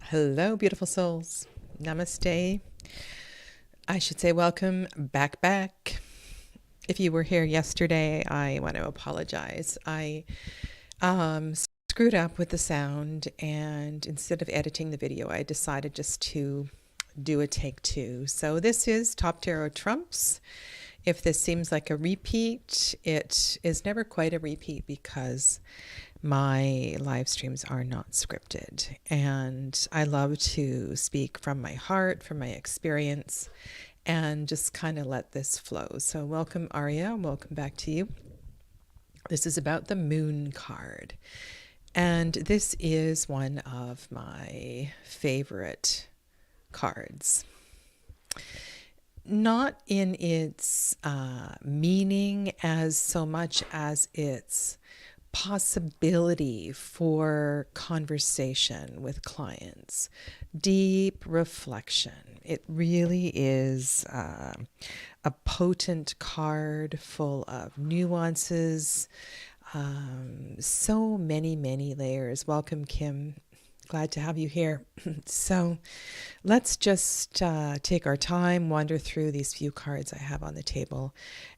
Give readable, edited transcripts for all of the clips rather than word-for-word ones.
Hello, beautiful souls. Namaste. I should say welcome back. If you were here yesterday, I want to apologize. I screwed up with the sound, and instead of editing the video, I decided just to do a take two. So this is Top Tarot Trumps. If this seems like a repeat, it is never quite a repeat because my live streams are not scripted. And I love to speak from my heart, from my experience, and just kind of let this flow. So welcome, Arya. Welcome back to you. This is about the Moon card. And this is one of my favorite cards. Not in its meaning as so much as its possibility for conversation with clients, deep reflection. It really is a potent card full of nuances, so many layers. Welcome, Kim. Glad to have you here. So let's just take our time, wander through these few cards I have on the table,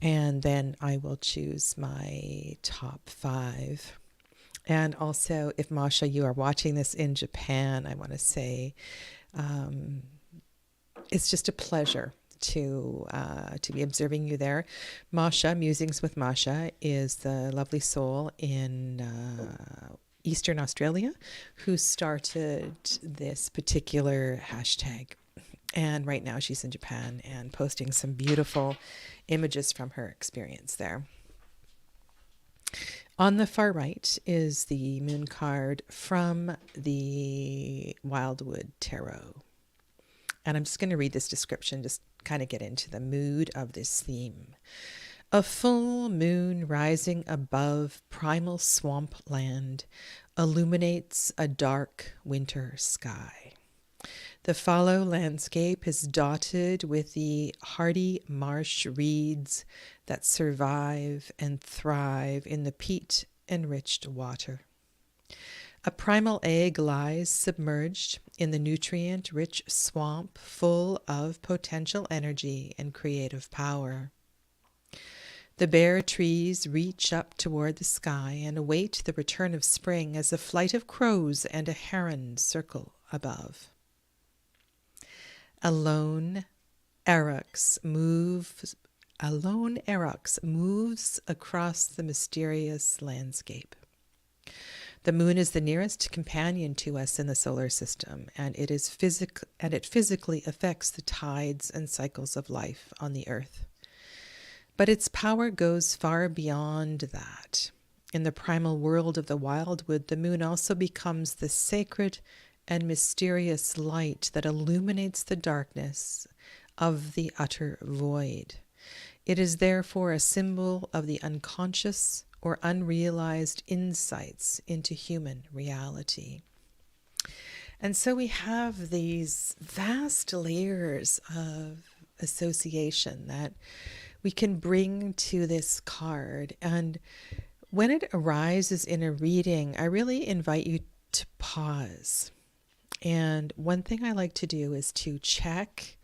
and then I will choose my top 5. And also, if Masha, you are watching this in Japan, I want to say it's just a pleasure to be observing you there. Masha, Musings with Masha, is the lovely soul in Eastern Australia who started this particular hashtag. And right now she's in Japan and posting some beautiful images from her experience there. On the far right is the Moon card from the Wildwood Tarot. And I'm just going to read this description, just kind of get into the mood of this theme. A full moon rising above primal swamp land illuminates a dark winter sky. The fallow landscape is dotted with the hardy marsh reeds that survive and thrive in the peat-enriched water. A primal egg lies submerged in the nutrient-rich swamp full of potential energy and creative power. The bare trees reach up toward the sky and await the return of spring as a flight of crows and a heron circle above. A lone aurochs moves across the mysterious landscape. The moon is the nearest companion to us in the solar system, and it physically affects the tides and cycles of life on the earth. But its power goes far beyond that. In the primal world of the wildwood, the moon also becomes the sacred and mysterious light that illuminates the darkness of the utter void. It is therefore a symbol of the unconscious or unrealized insights into human reality. And so we have these vast layers of association that we can bring to this card. And when it arises in a reading, I really invite you to pause. And one thing I like to do is to check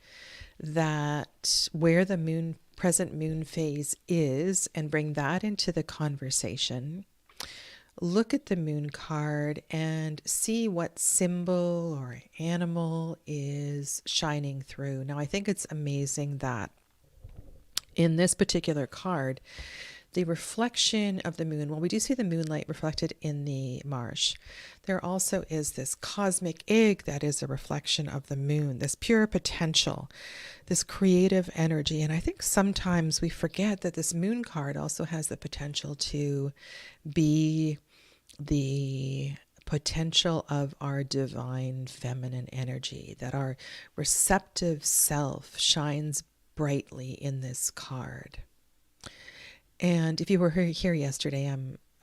that where the present moon phase is and bring that into the conversation. Look at the moon card and see what symbol or animal is shining through. Now, I think it's amazing that in this particular card, the reflection of the moon, well, we do see the moonlight reflected in the marsh. There also is this cosmic egg that is a reflection of the moon, this pure potential, this creative energy. And I think sometimes we forget that this moon card also has the potential to be the potential of our divine feminine energy, that our receptive self shines brightly in this card. And if you were here yesterday,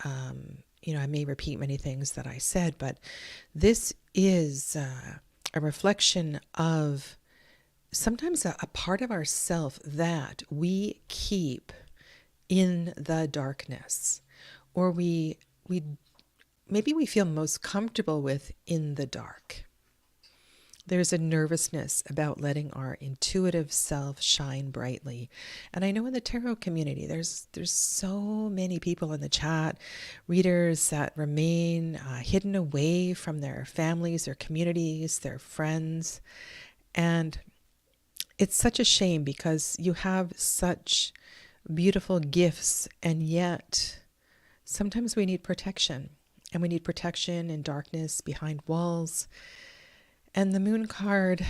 I may repeat many things that I said, but this is a reflection of sometimes a part of ourself that we keep in the darkness, or we maybe we feel most comfortable with in the dark. There's a nervousness about letting our intuitive self shine brightly. And I know in the tarot community, there's so many people in the chat, readers that remain hidden away from their families, their communities, their friends. And it's such a shame because you have such beautiful gifts, and yet sometimes we need protection. And we need protection in darkness, behind walls. And the moon card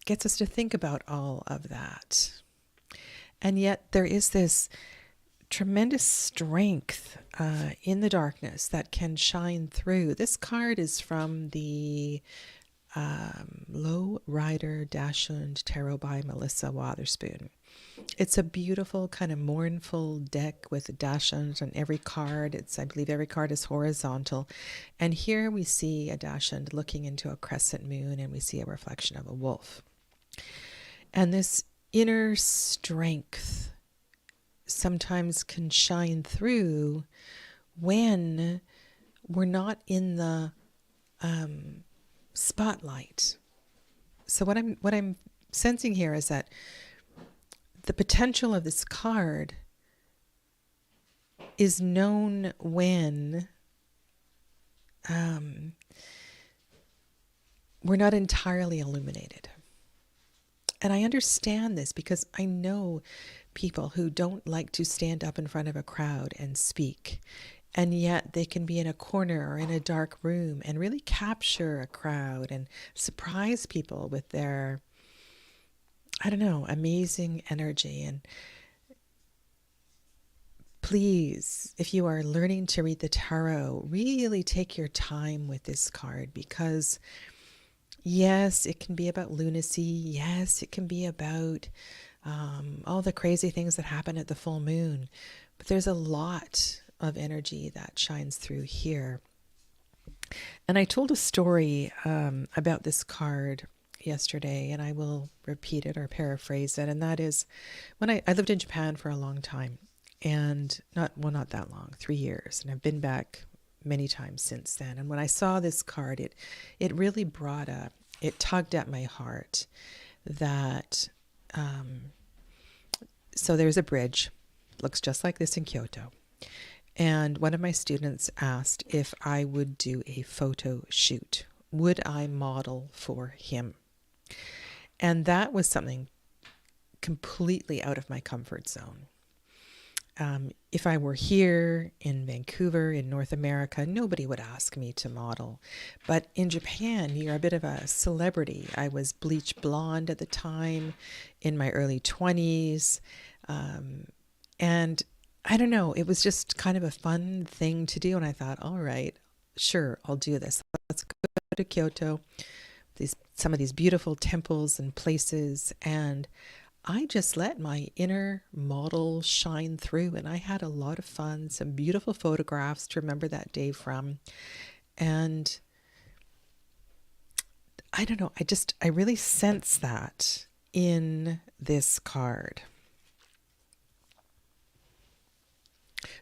gets us to think about all of that. And yet there is this tremendous strength in the darkness that can shine through. This card is from the Low Rider Dachshund Tarot by Melissa Wotherspoon. It's a beautiful kind of mournful deck with dachshunds on every card. I believe every card is horizontal. And here we see a dachshund looking into a crescent moon, and we see a reflection of a wolf. And this inner strength sometimes can shine through when we're not in the spotlight. So what I'm sensing here is that the potential of this card is known when we're not entirely illuminated. And I understand this because I know people who don't like to stand up in front of a crowd and speak. And yet they can be in a corner or in a dark room and really capture a crowd and surprise people with their, I don't know, amazing energy. And please, if you are learning to read the tarot, really take your time with this card, because yes, it can be about lunacy. Yes, it can be about all the crazy things that happen at the full moon. But there's a lot of energy that shines through here. And I told a story about this card yesterday, and I will repeat it or paraphrase it. And that is, when I lived in Japan for a long time, and not that long, 3 years, and I've been back many times since then. And when I saw this card, it really brought up, it tugged at my heart that, so there's a bridge, looks just like this in Kyoto. And one of my students asked if I would do a photo shoot. Would I model for him? And that was something completely out of my comfort zone. If I were here in Vancouver, in North America, nobody would ask me to model. But in Japan, you're a bit of a celebrity. I was bleach blonde at the time, in my early 20s. And I don't know, it was just kind of a fun thing to do. And I thought, all right, sure, I'll do this. Let's go to Kyoto, some of these beautiful temples and places. And I just let my inner model shine through, and I had a lot of fun, some beautiful photographs to remember that day from. And I don't know, I really sense that in this card.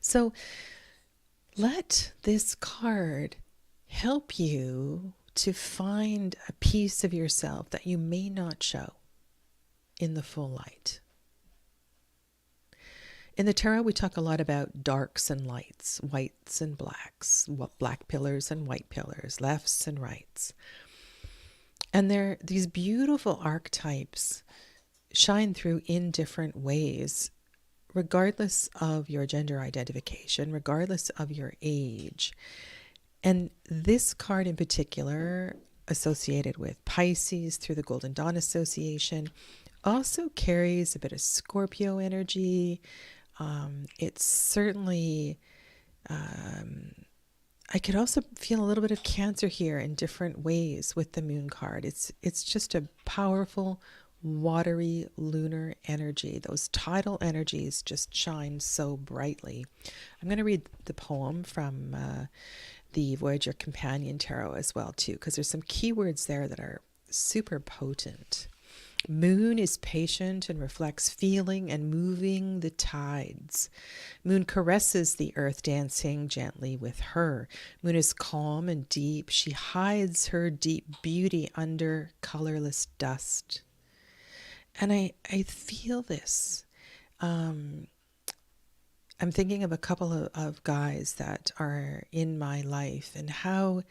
So let this card help you to find a piece of yourself that you may not show in the full light. In the tarot, we talk a lot about darks and lights, whites and blacks, black pillars and white pillars, lefts and rights. And these beautiful archetypes shine through in different ways, regardless of your gender identification, regardless of your age. And this card in particular, associated with Pisces through the Golden Dawn Association, also carries a bit of Scorpio energy. It's certainly, I could also feel a little bit of Cancer here in different ways with the moon card. It's just a powerful, watery, lunar energy. Those tidal energies just shine so brightly. I'm going to read the poem from the Voyager Companion Tarot as well, too, because there's some keywords there that are super potent. Moon is patient and reflects feeling and moving the tides. Moon caresses the earth, dancing gently with her. Moon is calm and deep. She hides her deep beauty under colorless dust. And I feel this. I'm thinking of a couple of guys that are in my life and how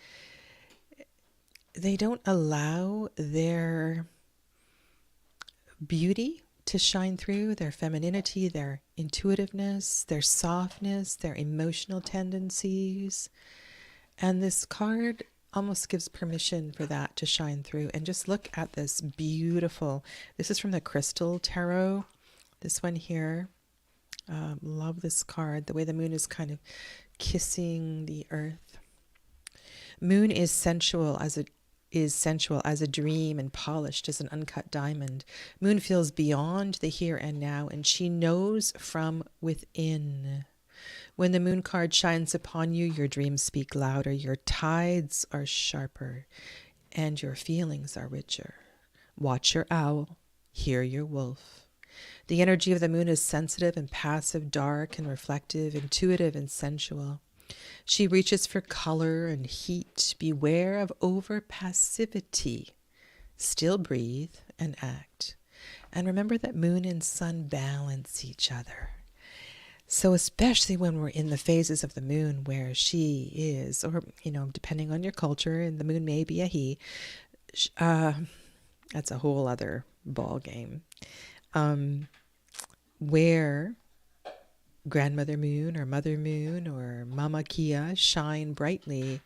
they don't allow their beauty to shine through, their femininity, their intuitiveness, their softness, their emotional tendencies. And this card almost gives permission for that to shine through. And just look at this beautiful, this is from the Crystal Tarot, this one here. Love this card, the way the moon is kind of kissing the earth. Moon is sensual as a dream and polished as an uncut diamond. Moon feels beyond the here and now, and she knows from within. When the moon card shines upon you, your dreams speak louder, your tides are sharper, and your feelings are richer. Watch your owl, hear your wolf. The energy of the moon is sensitive and passive, dark and reflective, intuitive and sensual. She reaches for color and heat. Beware of over passivity. Still breathe and act. And remember that moon and sun balance each other. So especially when we're in the phases of the moon where she is, or, depending on your culture, and the moon may be a he, that's a whole other ball game. Where Grandmother Moon or Mother Moon or Mama Kia shine brightly,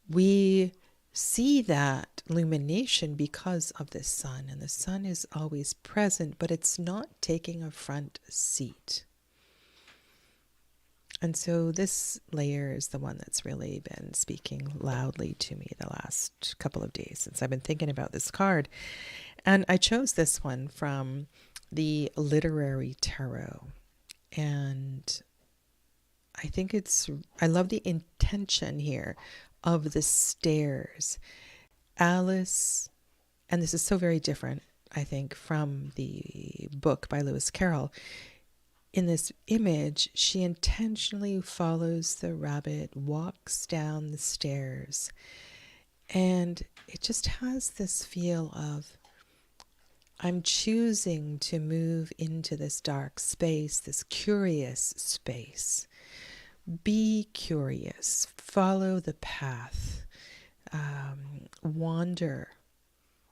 we see that illumination because of the sun. And the sun is always present, but it's not taking a front seat. And so this layer is the one that's really been speaking loudly to me the last couple of days since I've been thinking about this card. And I chose this one from the Literary Tarot. And I think I love the intention here of the stairs. Alice, and this is so very different, I think, from the book by Lewis Carroll. In this image, she intentionally follows the rabbit, walks down the stairs, and it just has this feel of, I'm choosing to move into this dark space, this curious space. Be curious, follow the path, wander,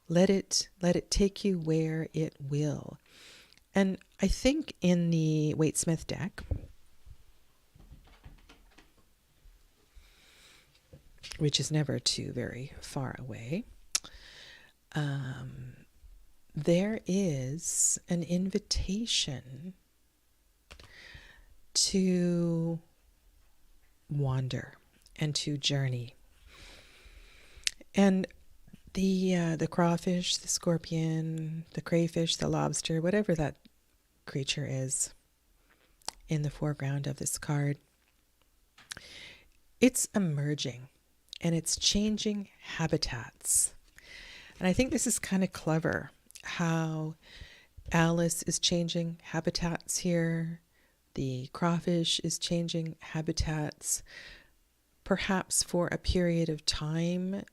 let it take you where it will. And I think in the Waite-Smith deck, which is never too very far away, there is an invitation to wander and to journey. And the crawfish, the scorpion, the crayfish, the lobster, whatever that creature is in the foreground of this card, it's emerging and it's changing habitats. And I think this is kind of clever how Alice is changing habitats here. The crawfish is changing habitats, perhaps for a period of time,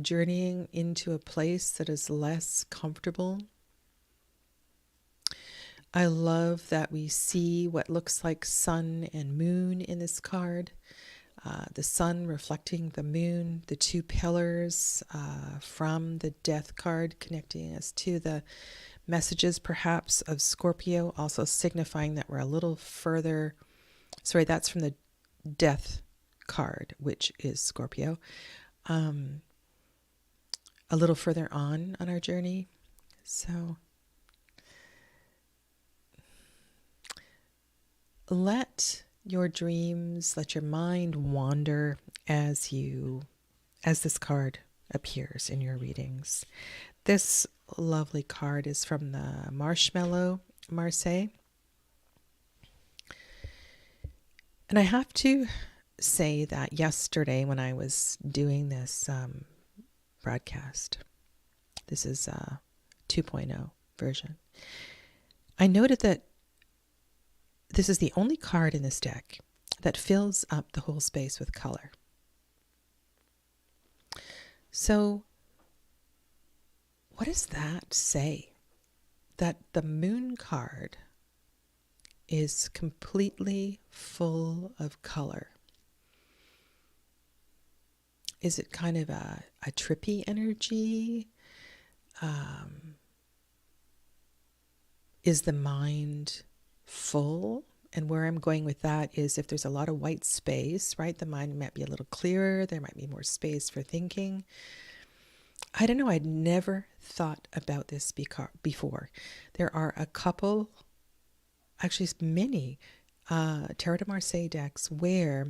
journeying into a place that is less comfortable. I love that we see what looks like sun and moon in this card. The sun reflecting the moon, the two pillars from the death card connecting us to the messages perhaps of Scorpio, also signifying that we're a little further. Sorry, that's from the death card, which is Scorpio. A little further on our journey. So let your dreams, let your mind wander as this card appears in your readings. This lovely card is from the Marshmallow Marseille. And I have to say that yesterday when I was doing this broadcast, this is 2.0, version. I noted that this is the only card in this deck that fills up the whole space with color. So, what does that say? That the moon card is completely full of color. Is it kind of a trippy energy? Is the mind full? And where I'm going with that is if there's a lot of white space, right? The mind might be a little clearer. There might be more space for thinking. I don't know. I'd never thought about this before. There are a couple, actually many, Tarot de Marseille decks where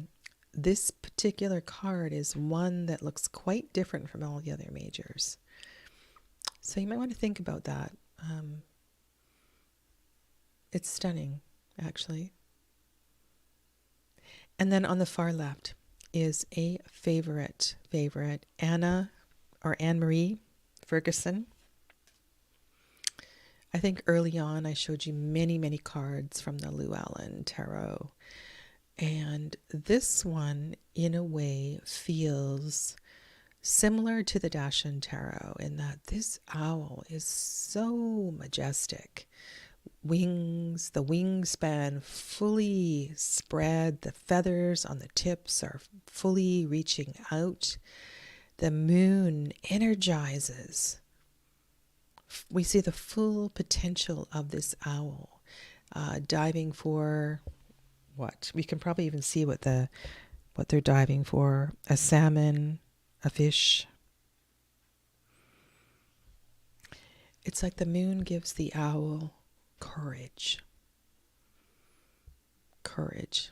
this particular card is one that looks quite different from all the other majors. So you might want to think about that. It's stunning, actually. And then on the far left is a favorite, Anna or Anne-Marie Ferguson. I think early on I showed you many, many cards from the Llewellyn Tarot. And this one, in a way, feels similar to the Dashan Tarot in that this owl is so majestic. Wings, the wingspan fully spread, the feathers on the tips are fully reaching out. The moon energizes. We see the full potential of this owl, diving for what? We can probably even see what they're diving for. A salmon, a fish. It's like the moon gives the owl courage. Courage.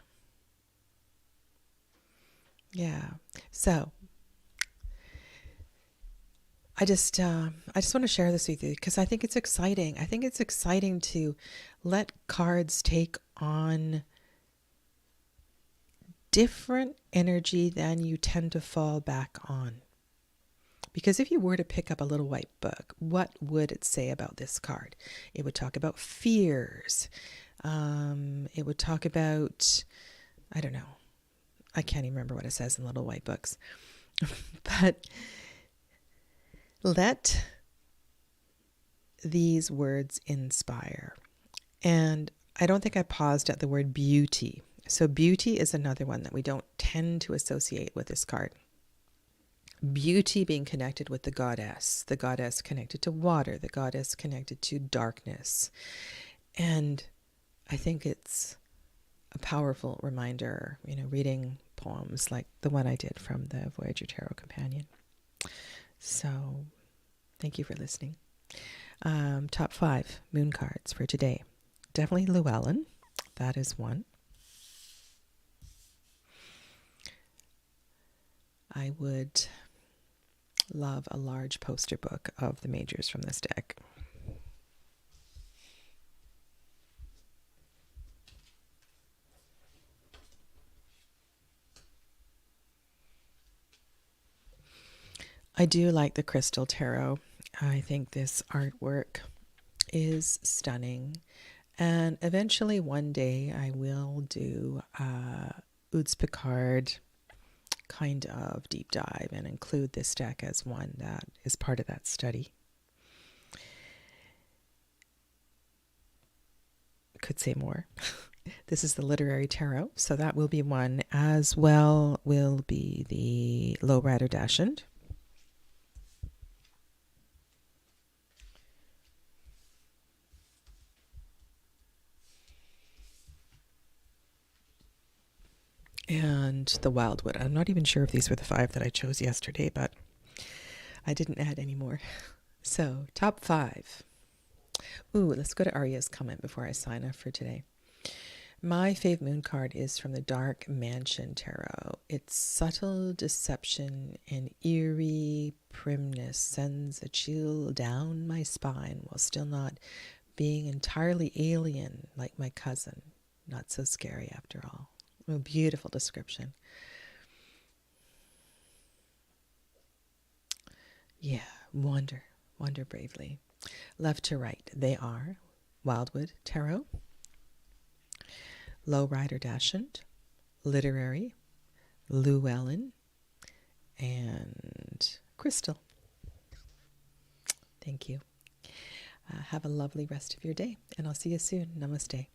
Yeah. So I just want to share this with you because I think it's exciting. I think it's exciting to let cards take on different energy than you tend to fall back on. Because if you were to pick up a little white book, what would it say about this card? It would talk about fears. It would talk about, I don't know. I can't even remember what it says in little white books. But let these words inspire. And I don't think I paused at the word beauty. So beauty is another one that we don't tend to associate with this card. Beauty being connected with the goddess connected to water, the goddess connected to darkness. And I think it's a powerful reminder, reading poems like the one I did from the Voyager Tarot Companion. So thank you for listening. Top 5 moon cards for today. Definitely Llewellyn. That is one. I would love a large poster book of the majors from this deck. I do like the Crystal Tarot. I think this artwork is stunning. And eventually one day I will do Ouds Picard kind of deep dive and include this deck as one that is part of that study. Could say more. This is the Literary Tarot, so that will be one. As well will be the Lowrider Dachshund. And the Wildwood. I'm not even sure if these were the 5 that I chose yesterday, but I didn't add any more. So, top 5. Ooh, let's go to Arya's comment before I sign off for today. My fave moon card is from the Dark Mansion Tarot. Its subtle deception and eerie primness sends a chill down my spine while still not being entirely alien like my cousin. Not so scary after all. A beautiful description. Yeah, wander bravely. Left to right. They are Wildwood Tarot, Lowrider Dashant, Literary, Llewellyn, and Crystal. Thank you. Have a lovely rest of your day, and I'll see you soon. Namaste.